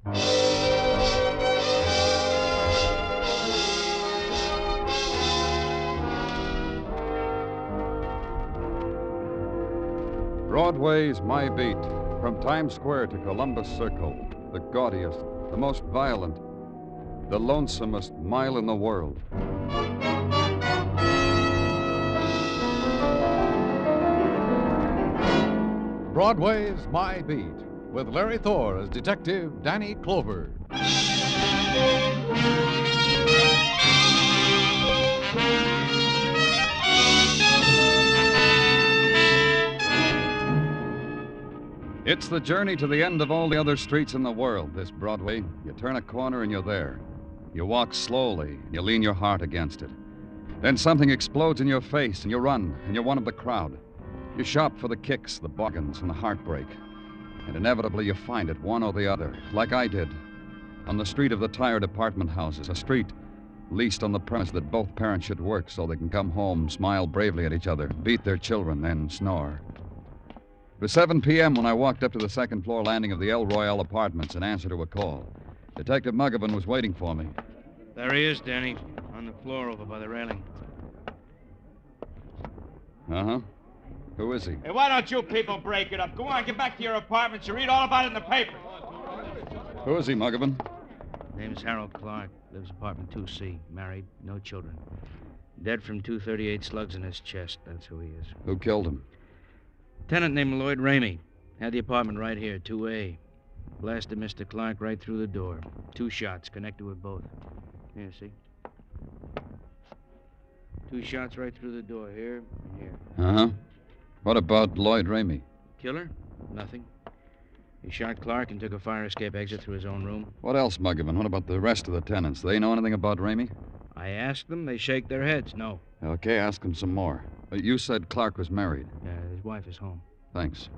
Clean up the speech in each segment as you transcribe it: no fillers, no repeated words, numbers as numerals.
Broadway Is My Beat. From Times Square to Columbus Circle, the gaudiest, the most violent, the lonesomest mile in the world. Broadway Is My Beat, with Larry Thor as Detective Danny Clover. It's the journey to the end of all the other streets in the world, this Broadway. You turn a corner and you're there. You walk slowly and you lean your heart against it. Then something explodes in your face and you run and you're one of the crowd. You shop for the kicks, the bargains, and the heartbreak. And inevitably you find it, one or the other, like I did. On the street of the tired apartment houses, a street leased on the premise that both parents should work so they can come home, smile bravely at each other, beat their children, then snore. It was 7 p.m. when I walked up to the second-floor landing of the El Royale Apartments in answer to a call. Detective Muggavan was waiting for me. There he is, Danny, on the floor over by the railing. Uh-huh. Who is he? Hey, why don't you people break it up? Go on, get back to your apartments and read all about it in the paper. Who is he, Muggavan? Name's Harold Clark. Lives apartment 2C. Married, no children. Dead from 238 slugs in his chest. That's who he is. Who killed him? Tenant named Lloyd Ramey. Had the apartment right here, 2A. Blasted Mr. Clark right through the door. 2 shots connected with both. Here, see? 2 shots right through the door, here and here. Uh-huh. What about Lloyd Ramey? Killer? Nothing. He shot Clark and took a fire escape exit through his own room. What else, Muggavan? What about the rest of the tenants? They know anything about Ramey? I asked them. They shake their heads. No. Okay, ask them some more. You said Clark was married. His wife is home. Thanks.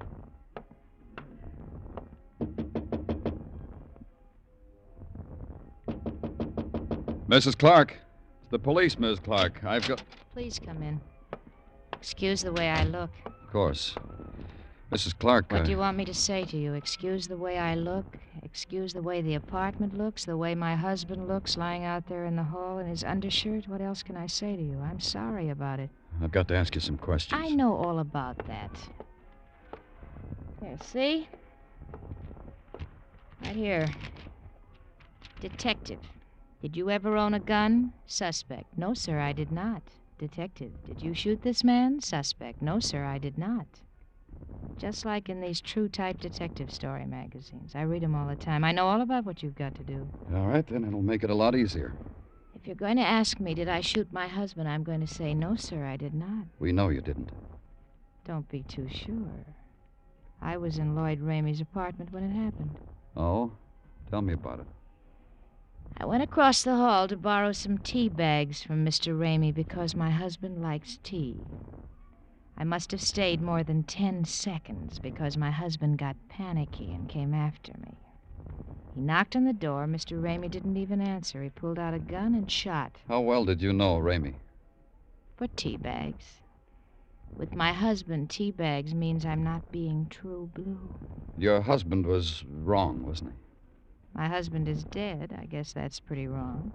Mrs. Clark. It's the police, Ms. Clark. I've got... Please come in. Excuse the way I look. Of course. Mrs. Clark... What do you want me to say to you? Excuse the way I look? Excuse the way the apartment looks? The way my husband looks lying out there in the hall in his undershirt? What else can I say to you? I'm sorry about it. I've got to ask you some questions. I know all about that. Here, see? Right here. Detective. Did you ever own a gun? Suspect. No, sir, I did not. Detective. Did you shoot this man? Suspect. No, sir, I did not. Just like in these true-type detective story magazines. I read them all the time. I know all about what you've got to do. All right, then it'll make it a lot easier. If you're going to ask me, did I shoot my husband, I'm going to say, no, sir, I did not. We know you didn't. Don't be too sure. I was in Lloyd Ramey's apartment when it happened. Oh? Tell me about it. I went across the hall to borrow some tea bags from Mr. Ramey because my husband likes tea. I must have stayed more than 10 seconds because my husband got panicky and came after me. He knocked on the door. Mr. Ramey didn't even answer. He pulled out a gun and shot. How well did you know Ramey? For tea bags. With my husband, tea bags means I'm not being true blue. Your husband was wrong, wasn't he? My husband is dead. I guess that's pretty wrong.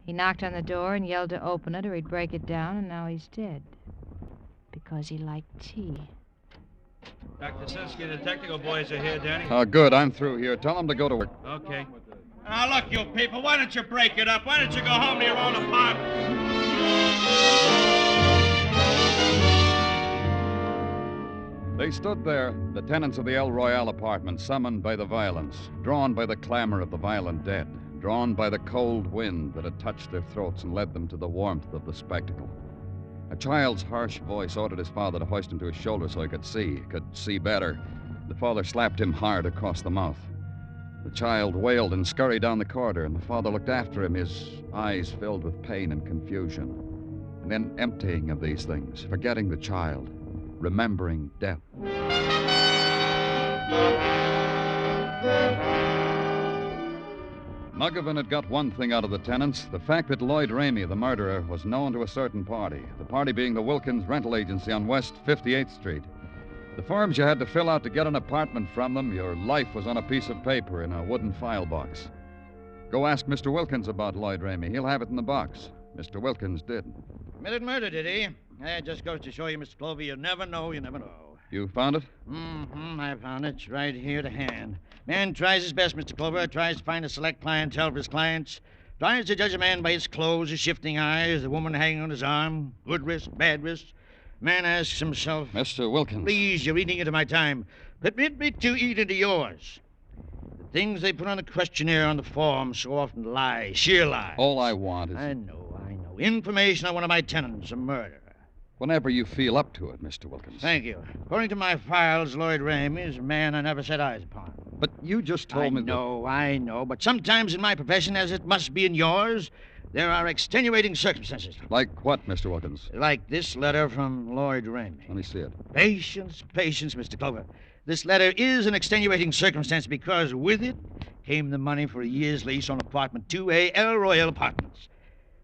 He knocked on the door and yelled to open it or he'd break it down, and now he's dead. Because he liked tea. Dr. Sinsky, the technical boys are here, Danny. Oh, good. I'm through here. Tell them to go to work. Okay. Now, look, you people, why don't you break it up? Why don't you go home to your own apartment? They stood there, the tenants of the El Royale apartment, summoned by the violence, drawn by the clamor of the violent dead, drawn by the cold wind that had touched their throats and led them to the warmth of the spectacle. A child's harsh voice ordered his father to hoist him to his shoulder so he could see better. The father slapped him hard across the mouth. The child wailed and scurried down the corridor, and the father looked after him, his eyes filled with pain and confusion. And then emptying of these things, forgetting the child, remembering death. Muggavan had got one thing out of the tenants, the fact that Lloyd Ramey, the murderer, was known to a certain party, the party being the Wilkins Rental Agency on West 58th Street. The forms you had to fill out to get an apartment from them, your life was on a piece of paper in a wooden file box. Go ask Mr. Wilkins about Lloyd Ramey. He'll have it in the box. Mr. Wilkins did. Committed murder, did he? It just goes to show you, Mr. Clover, you never know, You found it? I found it. It's right here to hand. Man tries his best, Mr. Clover. Tries to find a select clientele for his clients. Tries to judge a man by his clothes, his shifting eyes, the woman hanging on his arm. Good risk, bad risk. Man asks himself... Mr. Wilkins. Please, you're eating into my time. Permit me to eat into yours. The things they put on the questionnaire on the form so often lie, sheer lies. All I want is... I know. Information on one of my tenants, a murder. Whenever you feel up to it, Mr. Wilkins. Thank you. According to my files, Lloyd Ramey is a man I never set eyes upon. But you just told me I know. But sometimes in my profession, as it must be in yours, there are extenuating circumstances. Like what, Mr. Wilkins? Like this letter from Lloyd Ramey. Let me see it. Patience, Mr. Clover. This letter is an extenuating circumstance because with it came the money for a year's lease on apartment 2A, El Royale Apartments.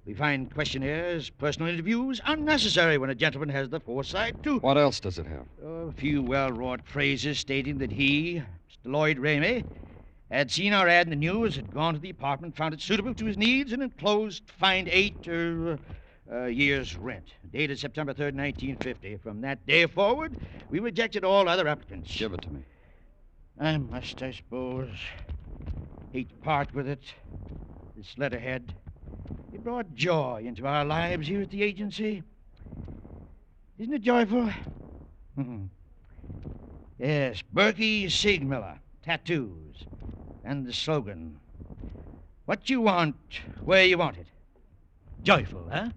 We find questionnaires, personal interviews unnecessary when a gentleman has the foresight to... What else does it have? A few well-wrought phrases stating that he, Mr. Lloyd Ramey, had seen our ad in the news, had gone to the apartment, found it suitable to his needs, and enclosed fined 8 years' rent. Dated September 3rd, 1950. From that day forward, we rejected all other applicants. Give it to me. I must, I suppose, hate to part with it. This letterhead... It brought joy into our lives here at the agency. Isn't it joyful? Yes, Berkey Siegmiller, tattoos, and the slogan, what you want, where you want it. Joyful, huh?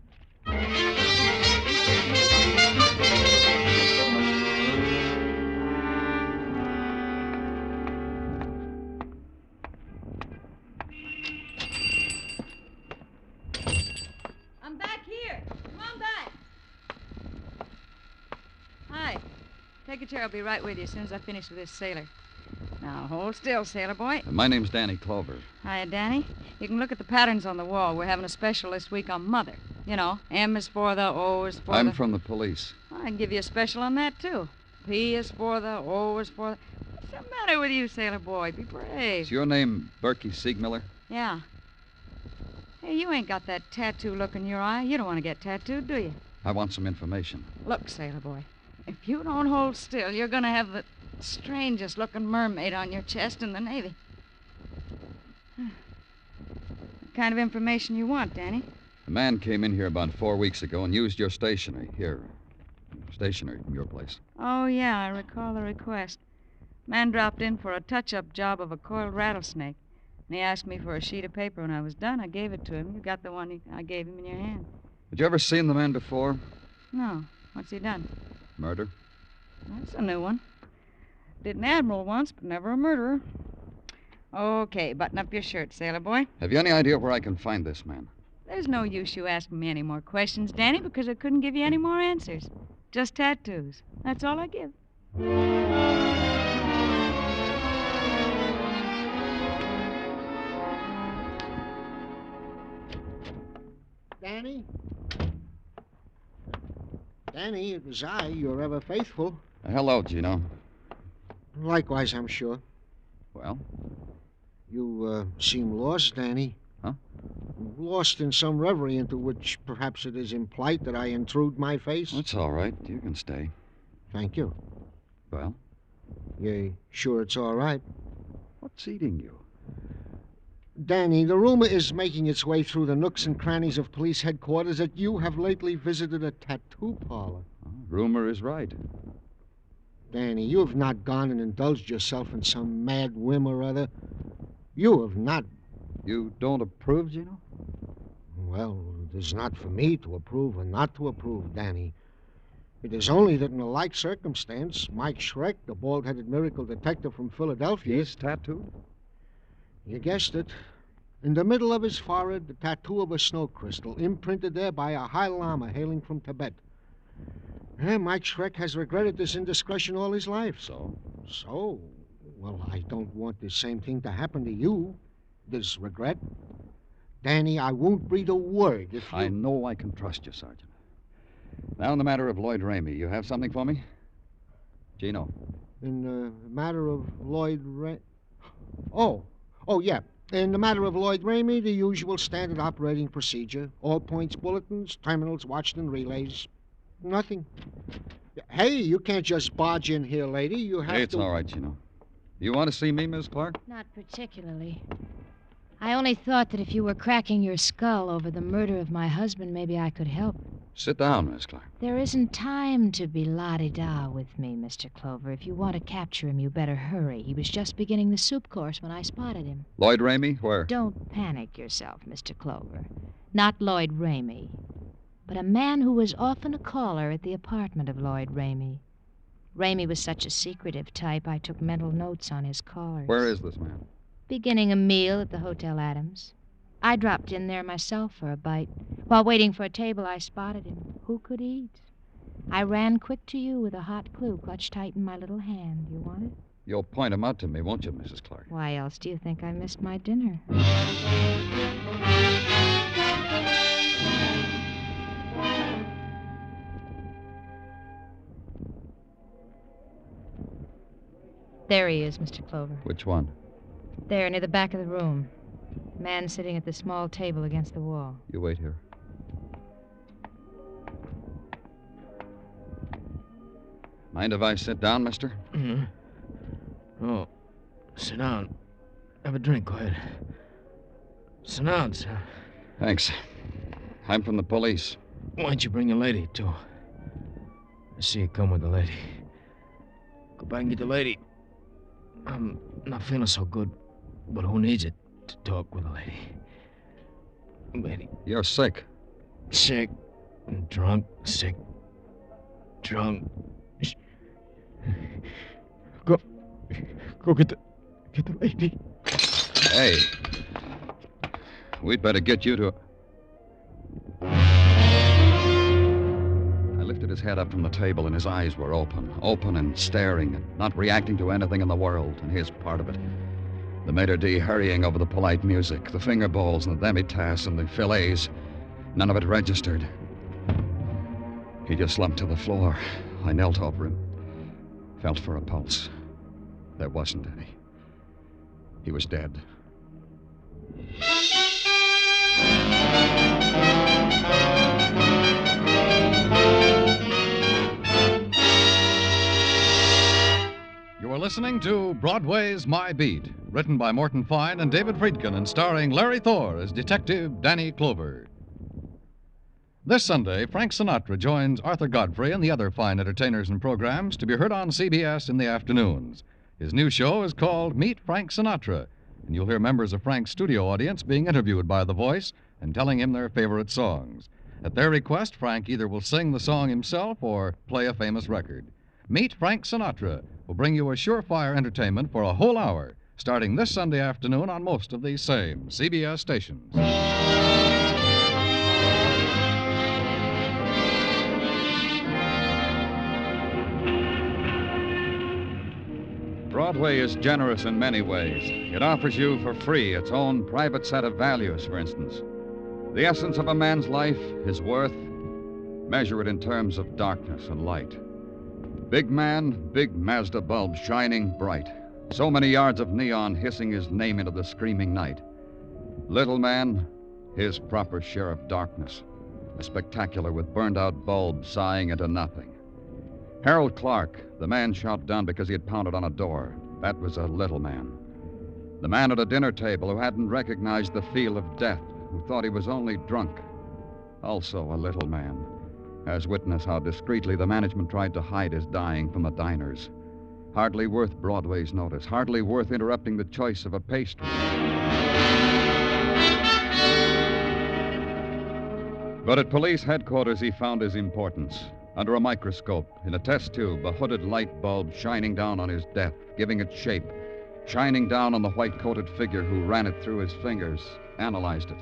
Hi. Take a chair. I'll be right with you as soon as I finish with this sailor. Now, hold still, sailor boy. My name's Danny Clover. Hiya, Danny. You can look at the patterns on the wall. We're having a special this week on Mother. You know, M is for the, O is for I'm the... from the police. I can give you a special on that, too. P is for the, O is for the... What's the matter with you, sailor boy? Be brave. Is your name Berkey Siegmiller? Yeah. Hey, you ain't got that tattoo look in your eye. You don't want to get tattooed, do you? I want some information. Look, sailor boy. If you don't hold still, you're going to have the strangest-looking mermaid on your chest in the Navy. What kind of information you want, Danny? A man came in here about 4 weeks ago and used your stationery. Here. Stationery from your place. Oh, yeah, I recall the request. Man dropped in for a touch-up job of a coiled rattlesnake. And he asked me for a sheet of paper. When I was done, I gave it to him. You got the one I gave him in your hand. Had you ever seen the man before? No. What's he done? Murder? That's a new one. Did an admiral once, but never a murderer. Okay, button up your shirt, sailor boy. Have you any idea where I can find this man? There's no use you asking me any more questions, Danny, because I couldn't give you any more answers. Just tattoos. That's all I give. Danny? Danny, it was I, your ever faithful. Hello, Gino. Likewise, I'm sure. Well? You seem lost, Danny. Huh? Lost in some reverie into which perhaps it is implied that I intrude my face. That's all right. You can stay. Thank you. Well? You sure it's all right? What's eating you? Danny, the rumor is making its way through the nooks and crannies of police headquarters that you have lately visited a tattoo parlor. Rumor is right. Danny, you have not gone and indulged yourself in some mad whim or other. You have not. You don't approve, Gino? Well, it is not for me to approve or not to approve, Danny. It is only that in a like circumstance, Mike Schreck, the bald-headed miracle detective from Philadelphia... He's tattooed? You guessed it. In the middle of his forehead, the tattoo of a snow crystal, imprinted there by a high lama hailing from Tibet. Mike Schreck has regretted this indiscretion all his life. So? So? Well, I don't want the same thing to happen to you. This regret. Danny, I won't breathe a word if you... I know I can trust you, Sergeant. Now, in the matter of Lloyd Ramey, you have something for me? Gino. In the matter of Lloyd yeah. In the matter of Lloyd Ramey, the usual standard operating procedure. All points bulletins, terminals watched and relays. Nothing. Hey, you can't just barge in here, lady. You have It's to... all right, Gino. You want to see me, Miss Clark? Not particularly. I only thought that if you were cracking your skull over the murder of my husband, maybe I could help. Sit down, Miss Clark. There isn't time to be la-di-da with me, Mr. Clover. If you want to capture him, you better hurry. He was just beginning the soup course when I spotted him. Lloyd Ramey? Where? Don't panic yourself, Mr. Clover. Not Lloyd Ramey, but a man who was often a caller at the apartment of Lloyd Ramey. Ramey was such a secretive type, I took mental notes on his callers. Where is this man? Beginning a meal at the Hotel Adams. I dropped in there myself for a bite. While waiting for a table, I spotted him. Who could eat? I ran quick to you with a hot clue clutched tight in my little hand. You want it? You'll point him out to me, won't you, Mrs. Clark? Why else do you think I missed my dinner? There he is, Mr. Clover. Which one? There, near the back of the room. Man sitting at the small table against the wall. You wait here. Mind if I sit down, mister? Mm-hmm. Oh, sit down. Have a drink, go ahead. Sit down, sir. Thanks. I'm from the police. Why don't you bring your lady, too? I see you come with the lady. Go back and get the lady. I'm not feeling so good, but who needs it to talk with a lady? Lady. You're sick. Sick. Drunk. Sick. Drunk. Go get the lady. Hey. We'd better get you to... I lifted his head up from the table, and his eyes were open and staring, and not reacting to anything in the world, and his part of it. The maitre d' hurrying over the polite music, the finger bowls and the demi-tasse and the fillets. None of it registered. He just slumped to the floor. I knelt over him, felt for a pulse. There wasn't any. He was dead. You are listening to Broadway's My Beat, written by Morton Fine and David Friedkin and starring Larry Thor as Detective Danny Clover. This Sunday, Frank Sinatra joins Arthur Godfrey and the other fine entertainers and programs to be heard on CBS in the afternoons. His new show is called Meet Frank Sinatra, and you'll hear members of Frank's studio audience being interviewed by The Voice and telling him their favorite songs. At their request, Frank either will sing the song himself or play a famous record. Meet Frank Sinatra will bring you a surefire entertainment for a whole hour, starting this Sunday afternoon on most of these same CBS stations. Broadway is generous in many ways. It offers you for free its own private set of values, for instance. The essence of a man's life, his worth, measure it in terms of darkness and light. Big man, big Mazda bulb shining bright. So many yards of neon hissing his name into the screaming night. Little man, his proper share of darkness. A spectacular with burned-out bulbs sighing into nothing. Harold Clark, the man shot down because he had pounded on a door. That was a little man. The man at a dinner table who hadn't recognized the feel of death, who thought he was only drunk. Also a little man. As witness how discreetly the management tried to hide his dying from the diners. Hardly worth Broadway's notice. Hardly worth interrupting the choice of a pastry. But at police headquarters, he found his importance. Under a microscope, in a test tube, a hooded light bulb shining down on his death, giving it shape, shining down on the white-coated figure who ran it through his fingers, analyzed it.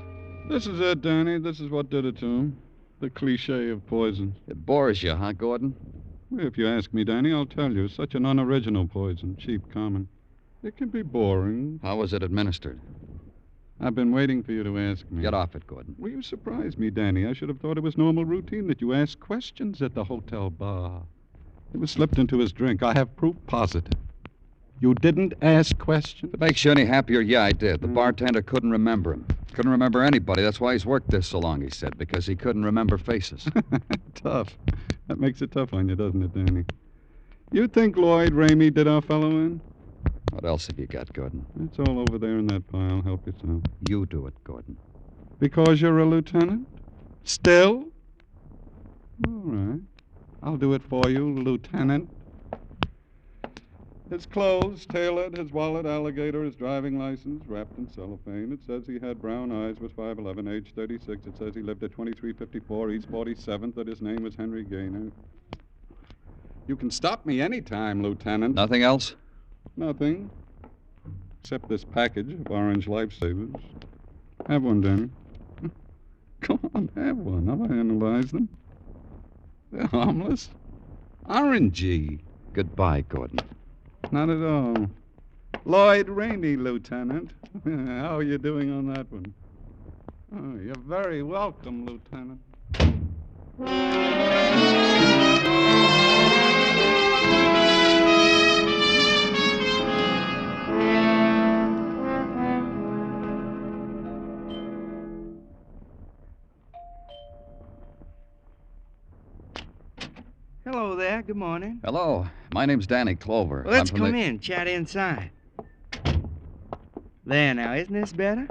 This is it, Danny. This is what did it to him. The cliché of poison. It bores you, huh, Gordon? Well, if you ask me, Danny, I'll tell you. Such an unoriginal poison, cheap, common. It can be boring. How was it administered? I've been waiting for you to ask me. Get off it, Gordon. Well, you surprised me, Danny. I should have thought it was normal routine that you ask questions at the hotel bar. It was slipped into his drink. I have proof positive. You didn't ask questions? If it makes you any happier, yeah, I did. The bartender couldn't remember him. Couldn't remember anybody. That's why he's worked this so long, he said, because he couldn't remember faces. Tough. That makes it tough on you, doesn't it, Danny? You think Lloyd Ramey did our fellow in? What else have you got, Gordon? It's all over there in that pile. Help yourself. You do it, Gordon. Because you're a lieutenant? Still? All right. I'll do it for you, Lieutenant. His clothes, tailored, his wallet, alligator, his driving license, wrapped in cellophane. It says he had brown eyes, was 5'11", age 36. It says he lived at 2354 East 47th, that his name was Henry Gaynor. You can stop me any time, Lieutenant. Nothing else? Nothing. Except this package of orange lifesavers. Have one, Danny. Come on, have one. I'll analyze them. They're harmless. Orangey. Goodbye, Gordon. Not at all. Lloyd Ramey, Lieutenant. How are you doing on that one? Oh, you're very welcome, Lieutenant. Hello there. Good morning. Hello. My name's Danny Clover. Well, let's I'm from come in. Chat inside. There now, isn't this better?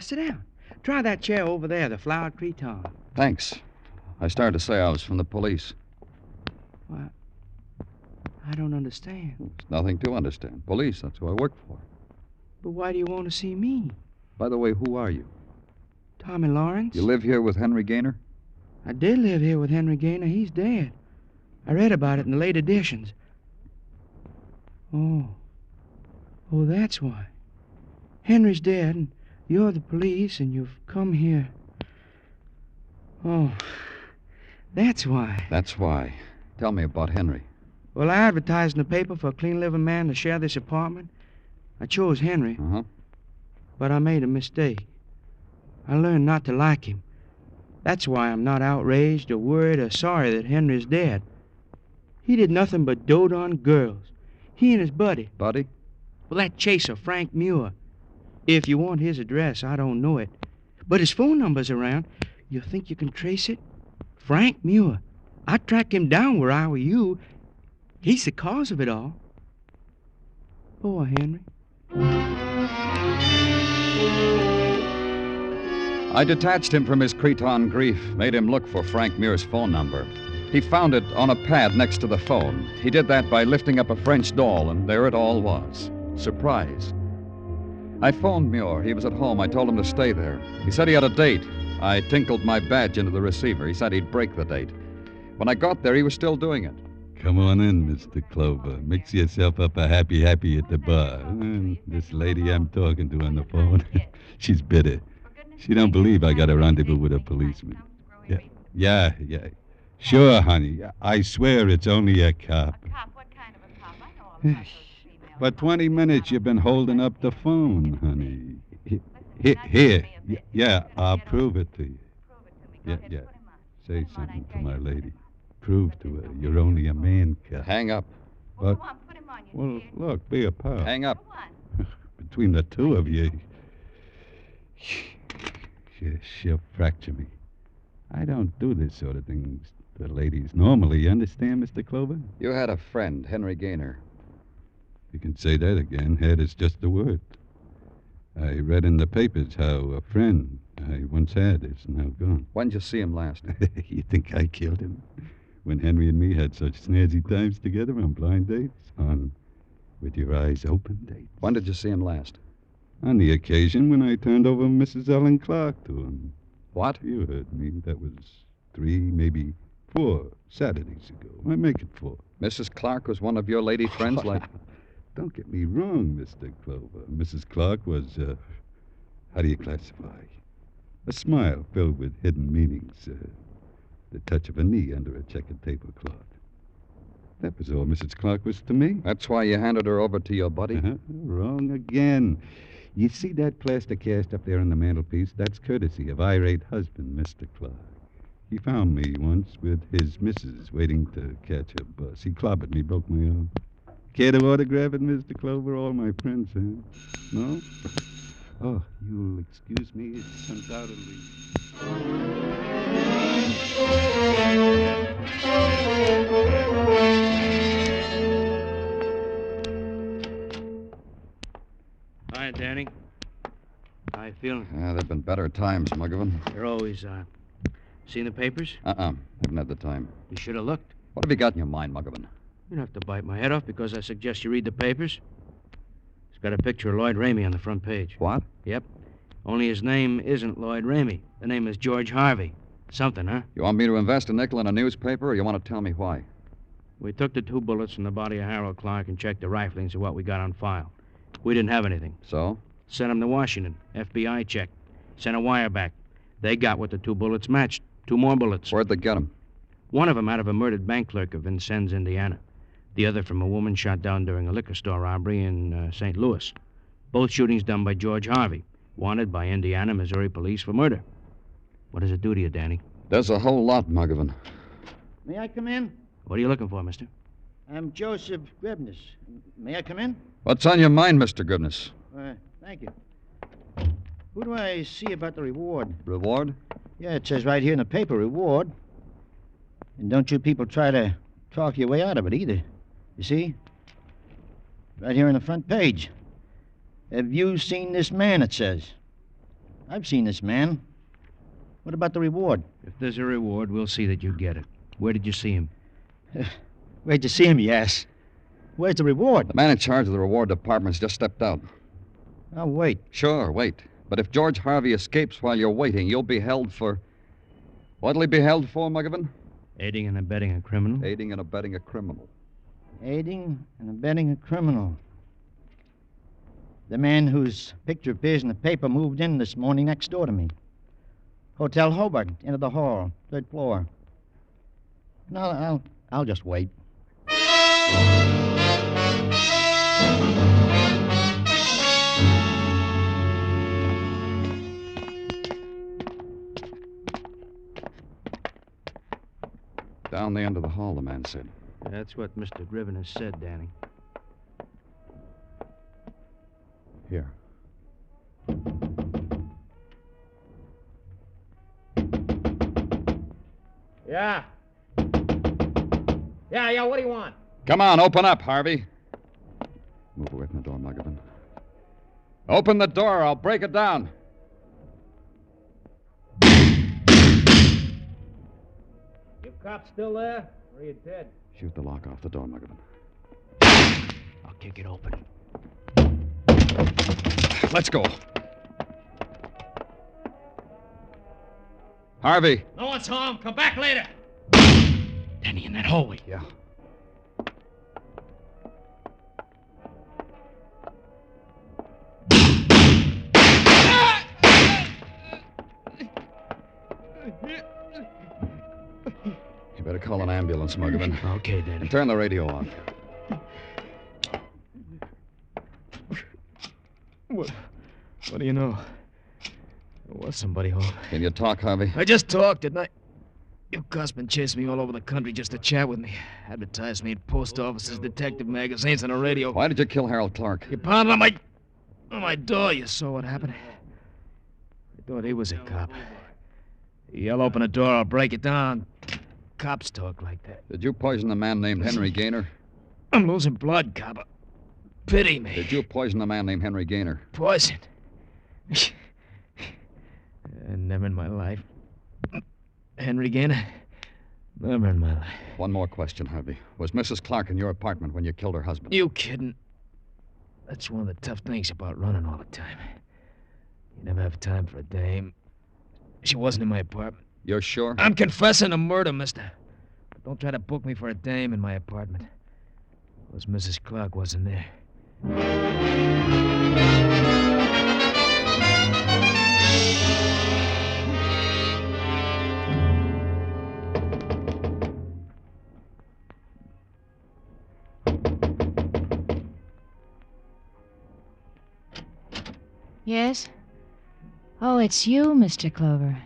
Sit down. Try that chair over there, the flowered cretonne. Thanks. I started to say I was from the police. What? I don't understand. There's nothing to understand. Police, that's who I work for. But why do you want to see me? By the way, who are you? Tommy Lawrence? You live here with Henry Gaynor? I did live here with Henry Gaynor. He's dead. I read about it in the late editions. Oh, that's why. Henry's dead, and you're the police, and you've come here. Oh, that's why. That's why. Tell me about Henry. Well, I advertised in the paper for a clean-living man to share this apartment. I chose Henry. Uh-huh. But I made a mistake. I learned not to like him. That's why I'm not outraged or worried or sorry that Henry's dead. He did nothing but dote on girls. He and his buddy. Buddy? Well, that chaser, Frank Muir. If you want his address, I don't know it. But his phone number's around. You think you can trace it? Frank Muir. I'd track him down where I were you. He's the cause of it all. Poor Henry. I detached him from his cretonne grief, made him look for Frank Muir's phone number. He found it on a pad next to the phone. He did that by lifting up a French doll, and there it all was. Surprise. I phoned Muir. He was at home. I told him to stay there. He said he had a date. I tinkled my badge into the receiver. He said he'd break the date. When I got there, he was still doing it. Come on in, Mr. Clover. Mix yourself up a happy at the bar. And this lady I'm talking to on the phone, she's bitter. She don't believe I got a rendezvous with a policeman. Yeah. Sure, honey. I swear it's only a cop. A cop? What kind of a cop? I know all about those female For 20 minutes, you've been holding up the phone, honey. Here. Yeah, I'll prove it to you. Yeah. Say something to my lady. Prove to her you're only a man cop. Hang up. But, well, look, be a pal. Hang up. Between the two of you, she'll fracture me. I don't do this sort of thing to ladies normally. You understand, Mr. Clover? You had a friend, Henry Gaynor. You can say that again. Had is just a word. I read in the papers how a friend I once had is now gone. When'd you see him last? You think I killed him? When Henry and me had such snazzy times together on blind dates? On with your eyes open dates? When did you see him last? On the occasion when I turned over Mrs. Ellen Clark to him. What? You heard me. That was 3, maybe 4 Saturdays ago. I make it 4. Mrs. Clark was one of your lady friends, like... Don't get me wrong, Mr. Clover. Mrs. Clark was, how do you classify? A smile filled with hidden meanings. The touch of a knee under a checkered tablecloth. That was all Mrs. Clark was to me. That's why you handed her over to your buddy? Wrong again. You see that plaster cast up there on the mantelpiece? That's courtesy of irate husband, Mr. Clark. He found me once with his missus waiting to catch a bus. He clobbered me, broke my arm. Care to autograph it, Mr. Clover? All my friends, huh? No? Oh, you'll excuse me. It's undoubtedly... Hi, Danny. How you feeling? There've been better times, Muggavan. You're always, seen the papers? Haven't had the time. You should have looked. What have you got in your mind, Muggavan? You don't have to bite my head off because I suggest you read the papers. It's got a picture of Lloyd Ramey on the front page. What? Yep. Only his name isn't Lloyd Ramey. The name is George Harvey. Something, huh? You want me to invest a nickel in a newspaper, or you want to tell me why? We took the 2 bullets from the body of Harold Clark and checked the riflings of what we got on file. We didn't have anything. So? Sent them to Washington. FBI checked. Sent a wire back. They got what the 2 bullets matched. 2 more bullets. Where'd they get them? One of them out of a murdered bank clerk of Vincennes, Indiana. The other from a woman shot down during a liquor store robbery in St. Louis. Both shootings done by George Harvey, wanted by Indiana, Missouri police for murder. What does it do to you, Danny? There's a whole lot, Muggavan. May I come in? What are you looking for, mister? I'm Joseph Grebness. May I come in? What's on your mind, Mr. Gibness? Thank you. Who do I see about the reward? Reward? Yeah, it says right here in the paper, reward. And don't you people try to talk your way out of it either. You see? Right here on the front page. Have you seen this man, it says. I've seen this man. What about the reward? If there's a reward, we'll see that you get it. Where did you see him? Where'd you see him, you ass? Where's the reward? The man in charge of the reward department's just stepped out. I'll wait. Sure, wait. But if George Harvey escapes while you're waiting, you'll be held for... What'll he be held for, Muggavan? Aiding and abetting a criminal. Aiding and abetting a criminal. Aiding and abetting a criminal. The man whose picture appears in the paper moved in this morning next door to me. Hotel Hobart, into the hall, 3rd floor. No, I'll just wait. Down the end of the hall, the man said. That's what Mr. Griven has said, Danny. Here. Yeah. Yeah, what do you want? Come on, open up, Harvey. Move away from the door, Muggavan. Open the door, I'll break it down. You cops still there? Or are you dead? Shoot the lock off the door, Muggavan. I'll kick it open. Let's go. Harvey. No one's home. Come back later. Danny, in that hallway. Yeah. You better call an ambulance, Muggavan. Okay, Danny. And turn the radio on. What do you know? There was somebody home. Can you talk, Harvey? I just talked, didn't I? You cops been chasing me all over the country just to chat with me. Advertised me in post offices, detective magazines, and the radio. Why did you kill Harold Clark? You pounded on my door. You saw what happened. I thought he was a cop. Yell open the door, I'll break it down. Cops talk like that. Did you poison a man named Henry Gaynor? I'm losing blood, cop. Pity me. Did you poison a man named Henry Gaynor? Poison? Never in my life. Henry Gaynor? Never in my life. One more question, Harvey. Was Mrs. Clark in your apartment when you killed her husband? You kidding? That's one of the tough things about running all the time. You never have time for a dame. She wasn't in my apartment. You're sure? I'm confessing a murder, mister. But don't try to book me for a dame in my apartment. Because Mrs. Clark wasn't there. Yes? Oh, it's you, Mr. Clover.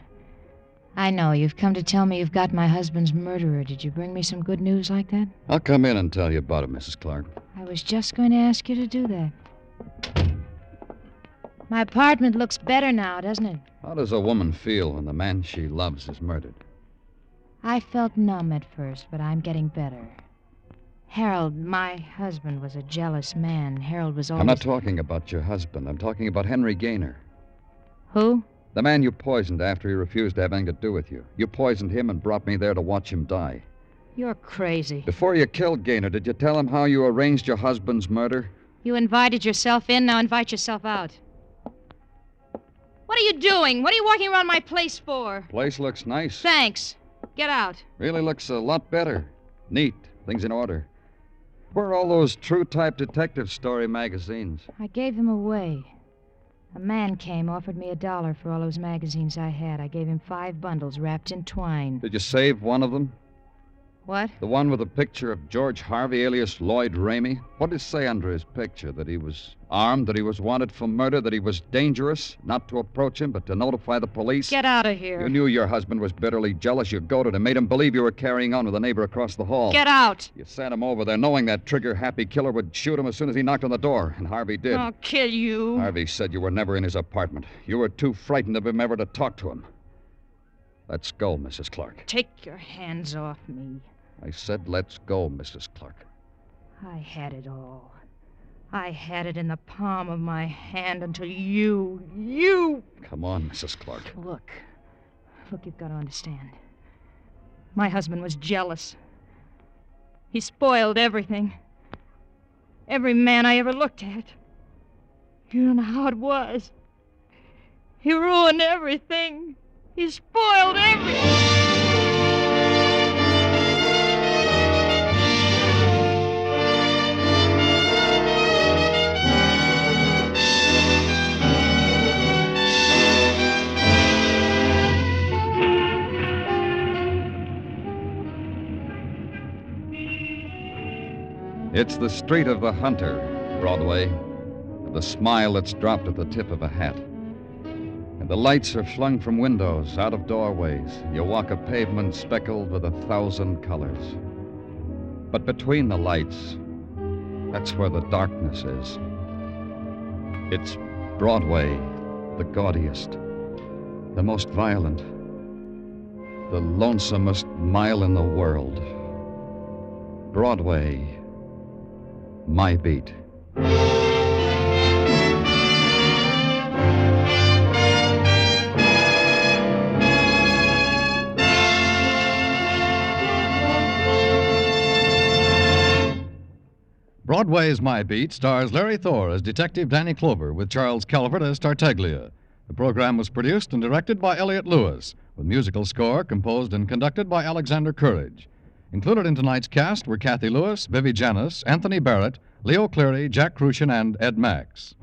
I know. You've come to tell me you've got my husband's murderer. Did you bring me some good news like that? I'll come in and tell you about it, Mrs. Clark. I was just going to ask you to do that. My apartment looks better now, doesn't it? How does a woman feel when the man she loves is murdered? I felt numb at first, but I'm getting better. Harold, my husband, was a jealous man. Harold was always... I'm not talking about your husband. I'm talking about Henry Gaynor. Who? The man you poisoned after he refused to have anything to do with you. You poisoned him and brought me there to watch him die. You're crazy. Before you killed Gaynor, did you tell him how you arranged your husband's murder? You invited yourself in, now invite yourself out. What are you doing? What are you walking around my place for? Place looks nice. Thanks. Get out. Really looks a lot better. Neat. Things in order. Where are all those true-type detective story magazines? I gave them away. A man came, offered me $1 for all those magazines I had. I gave him 5 bundles wrapped in twine. Did you save one of them? What? The one with a picture of George Harvey, alias Lloyd Ramey? What did it say under his picture? That he was armed, that he was wanted for murder, that he was dangerous, not to approach him, but to notify the police? Get out of here. You knew your husband was bitterly jealous. You goaded him, made him believe you were carrying on with a neighbor across the hall. Get out. You sent him over there knowing that trigger-happy killer would shoot him as soon as he knocked on the door, and Harvey did. I'll kill you. Harvey said you were never in his apartment. You were too frightened of him ever to talk to him. Let's go, Mrs. Clark. Take your hands off me. I said let's go, Mrs. Clark. I had it all. I had it in the palm of my hand until you... Come on, Mrs. Clark. Look, you've got to understand. My husband was jealous. He spoiled everything. Every man I ever looked at. You don't know how it was. He ruined everything. He spoiled everything. It's the street of the hunter, Broadway. The smile that's dropped at the tip of a hat. And the lights are flung from windows, out of doorways. You walk a pavement speckled with 1,000 colors. But between the lights, that's where the darkness is. It's Broadway, the gaudiest, the most violent, the lonesomest mile in the world. Broadway, my beat. Broadway Is My Beat stars Larry Thor as Detective Danny Clover with Charles Calvert as Tartaglia. The program was produced and directed by Elliott Lewis, with musical score composed and conducted by Alexander Courage. Included in tonight's cast were Cathy Lewis, Vivi Janis, Anthony Barrett, Leo Cleary, Jack Kruschen, and Ed Max.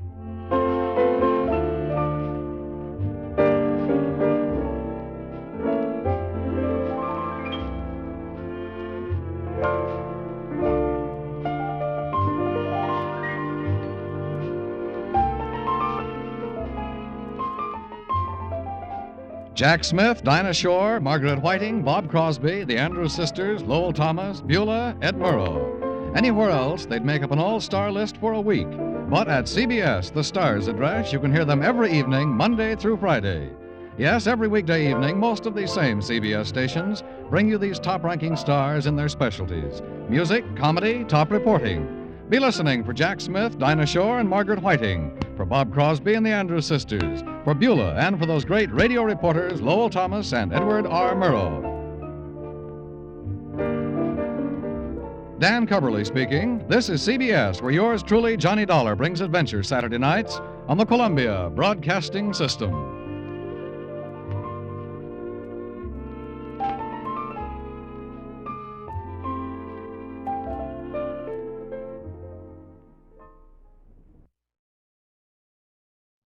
Jack Smith, Dinah Shore, Margaret Whiting, Bob Crosby, the Andrews Sisters, Lowell Thomas, Beulah, Ed Murrow. Anywhere else, they'd make up an all-star list for a week. But at CBS, the Stars address, you can hear them every evening, Monday through Friday. Yes, every weekday evening, most of these same CBS stations bring you these top-ranking stars in their specialties: music, comedy, top reporting. Be listening for Jack Smith, Dinah Shore, and Margaret Whiting, for Bob Crosby and the Andrews Sisters, for Beulah, and for those great radio reporters Lowell Thomas and Edward R. Murrow. Dan Coverly speaking. This is CBS, where yours truly, Johnny Dollar, brings adventure Saturday nights on the Columbia Broadcasting System.